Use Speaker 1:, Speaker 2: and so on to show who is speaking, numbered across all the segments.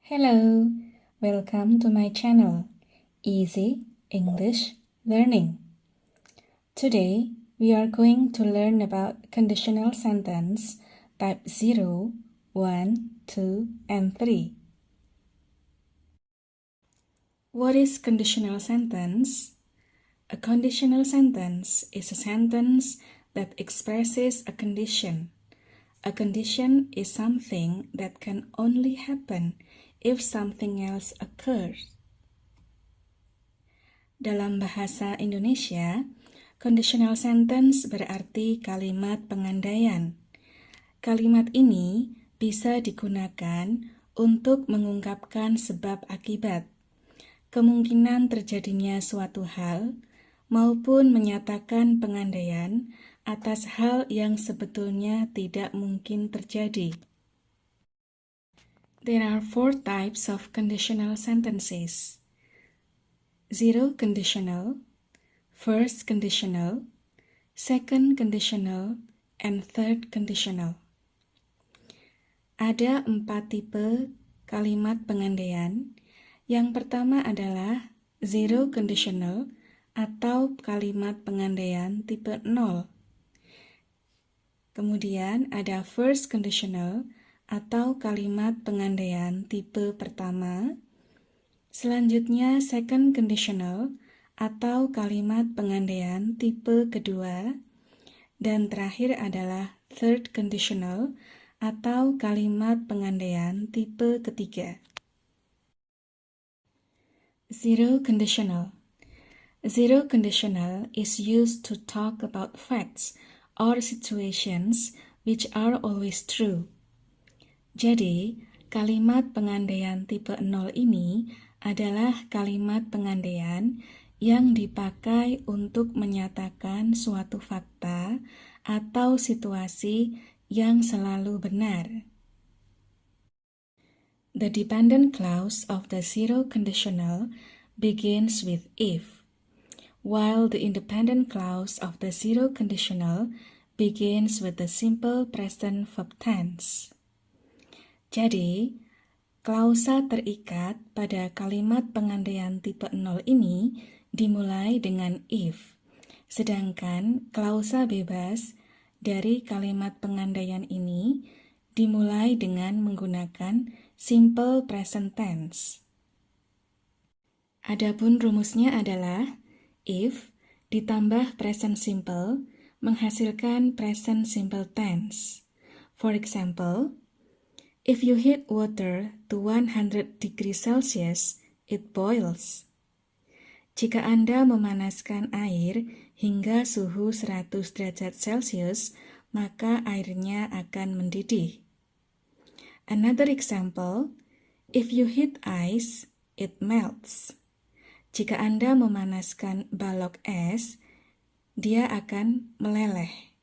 Speaker 1: Hello, welcome to my channel, Easy English Learning. Today, we are going to learn about conditional sentence type 0, 1, 2, and 3. What is conditional sentence? A conditional sentence is a sentence that expresses a condition. A condition is something that can only happen if something else occurs. Dalam bahasa Indonesia, conditional sentence berarti kalimat pengandaian. Kalimat ini bisa digunakan untuk mengungkapkan sebab akibat, kemungkinan terjadinya suatu hal, maupun menyatakan pengandaian atas hal yang sebetulnya tidak mungkin terjadi. There are 4 types of conditional sentences. Zero conditional, first conditional, second conditional, and third conditional. Ada 4 tipe kalimat pengandaian. Yang pertama adalah zero conditional atau kalimat pengandaian tipe 0. Kemudian ada first conditional atau kalimat pengandaian tipe pertama. Selanjutnya second conditional atau kalimat pengandaian tipe kedua, dan terakhir adalah third conditional atau kalimat pengandaian tipe ketiga. Zero conditional. Zero conditional is used to talk about facts or situations which are always true. Jadi, kalimat pengandaian tipe 0 ini adalah kalimat pengandaian yang dipakai untuk menyatakan suatu fakta atau situasi yang selalu benar. The dependent clause of the zero conditional begins with if, while the independent clause of the zero conditional begins with the simple present verb tense. Jadi, klausa terikat pada kalimat pengandaian tipe 0 ini dimulai dengan if, sedangkan klausa bebas dari kalimat pengandaian ini dimulai dengan menggunakan simple present tense. Adapun rumusnya adalah if ditambah present simple menghasilkan present simple tense. For example, if you heat water to 100 degrees Celsius, it boils. Jika Anda memanaskan air hingga suhu 100 derajat Celcius, maka airnya akan mendidih. Another example, if you heat ice, it melts. Jika Anda memanaskan balok es, dia akan meleleh.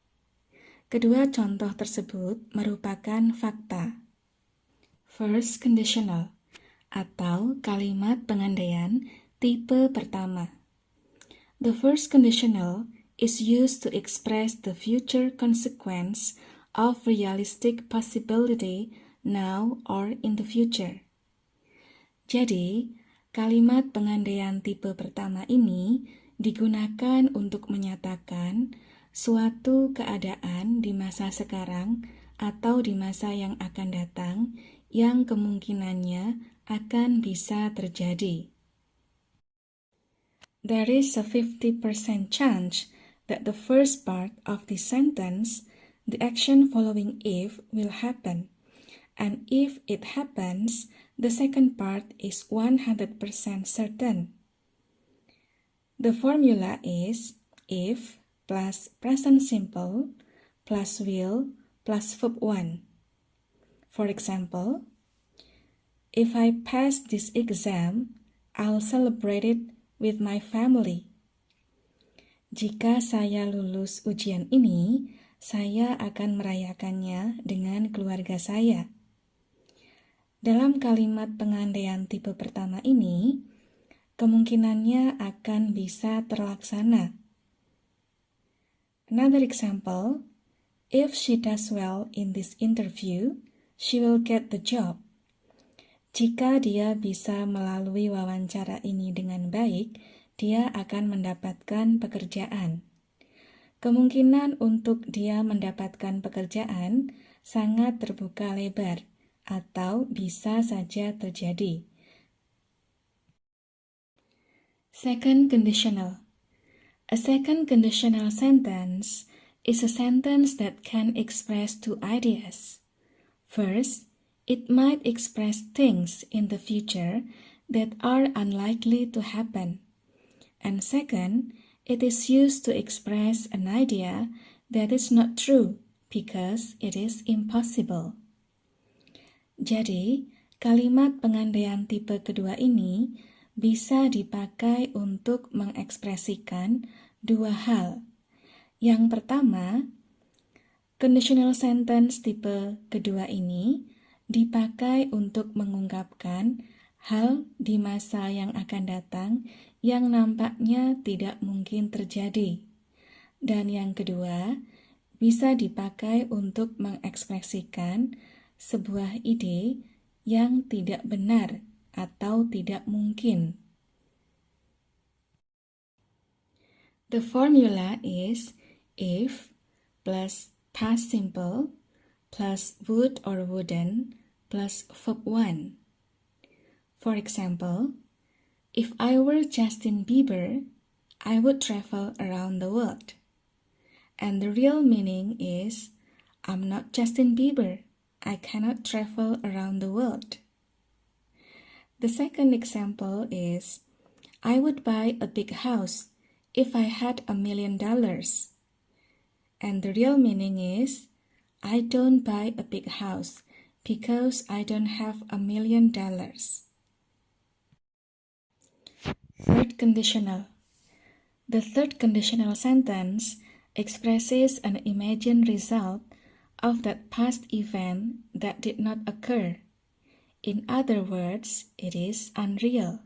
Speaker 1: Kedua contoh tersebut merupakan fakta. First conditional atau kalimat pengandaian tipe pertama. The first conditional is used to express the future consequence of realistic possibility now or in the future. Jadi, kalimat pengandaian tipe pertama ini digunakan untuk menyatakan suatu keadaan di masa sekarang atau di masa yang akan datang yang kemungkinannya akan bisa terjadi. There is a 50% chance that the first part of this sentence, the action following if, will happen. And if it happens, the second part is 100% certain. The formula is if plus present simple plus will plus verb 1. For example, if I pass this exam, I'll celebrate it with my family. Jika saya lulus ujian ini, saya akan merayakannya dengan keluarga saya. Dalam kalimat pengandaian tipe pertama ini, kemungkinannya akan bisa terlaksana. Another example, if she does well in this interview, she will get the job. Jika dia bisa melalui wawancara ini dengan baik, dia akan mendapatkan pekerjaan. Kemungkinan untuk dia mendapatkan pekerjaan sangat terbuka lebar atau bisa saja terjadi. Second conditional. A second conditional sentence is a sentence that can express two ideas. First, it might express things in the future that are unlikely to happen. And second, it is used to express an idea that is not true because it is impossible. Jadi, kalimat pengandaian tipe kedua ini bisa dipakai untuk mengekspresikan dua hal. Yang pertama, conditional sentence tipe kedua ini dipakai untuk mengungkapkan hal di masa yang akan datang yang nampaknya tidak mungkin terjadi. Dan yang kedua, bisa dipakai untuk mengekspresikan sebuah ide yang tidak benar atau tidak mungkin. The formula is if plus past simple plus would or wouldn't plus verb 1. For example, if I were Justin Bieber, I would travel around the world. And the real meaning is, I'm not Justin Bieber. I cannot travel around the world. The second example is, I would buy a big house if I had $1 million. And the real meaning is, I don't buy a big house because I don't have $1 million. Third conditional. The third conditional sentence expresses an imagined result of that past event that did not occur. In other words, it is unreal.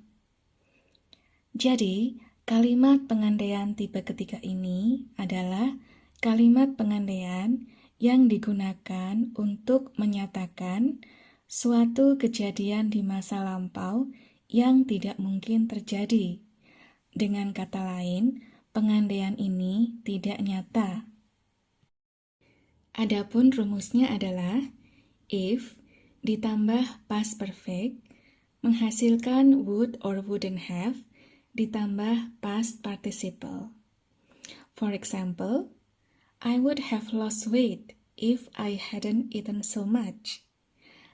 Speaker 1: Jadi, kalimat pengandaian tipe ketiga ini adalah kalimat pengandaian yang digunakan untuk menyatakan suatu kejadian di masa lampau yang tidak mungkin terjadi. Dengan kata lain, pengandaian ini tidak nyata. Adapun rumusnya adalah if ditambah past perfect menghasilkan would or wouldn't have ditambah past participle. For example, I would have lost weight if I hadn't eaten so much.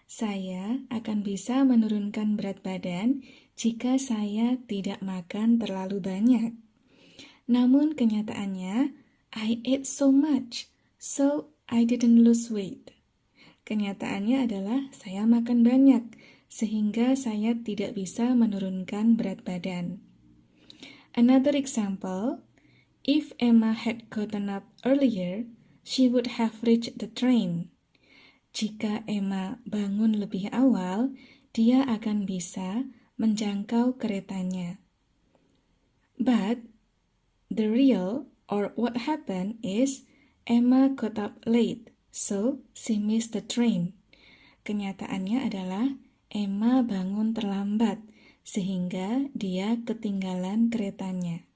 Speaker 1: Saya akan bisa menurunkan berat badan jika saya tidak makan terlalu banyak. Namun kenyataannya, I ate so much, so I didn't lose weight. Kenyataannya adalah saya makan banyak, sehingga saya tidak bisa menurunkan berat badan. Another example, if Emma had gotten up earlier, she would have reached the train. Jika Emma bangun lebih awal, dia akan bisa menjangkau keretanya. But the real or what happened is Emma got up late, so she missed the train. Kenyataannya adalah Emma bangun terlambat, sehingga dia ketinggalan keretanya.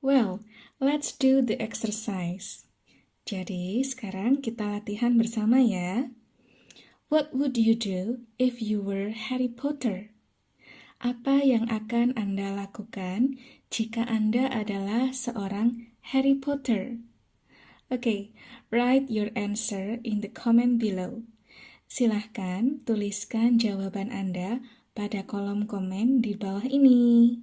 Speaker 1: Well, let's do the exercise. Jadi, sekarang kita latihan bersama ya. What would you do if you were Harry Potter? Apa yang akan Anda lakukan jika Anda adalah seorang Harry Potter? Okay, write your answer in the comment below. Silahkan tuliskan jawaban Anda pada kolom komen di bawah ini.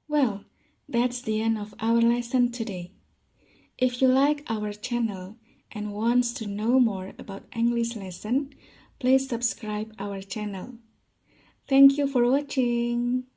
Speaker 1: Well, that's the end of our lesson today. If you like our channel and wants to know more about English lesson, please subscribe our channel. Thank you for watching.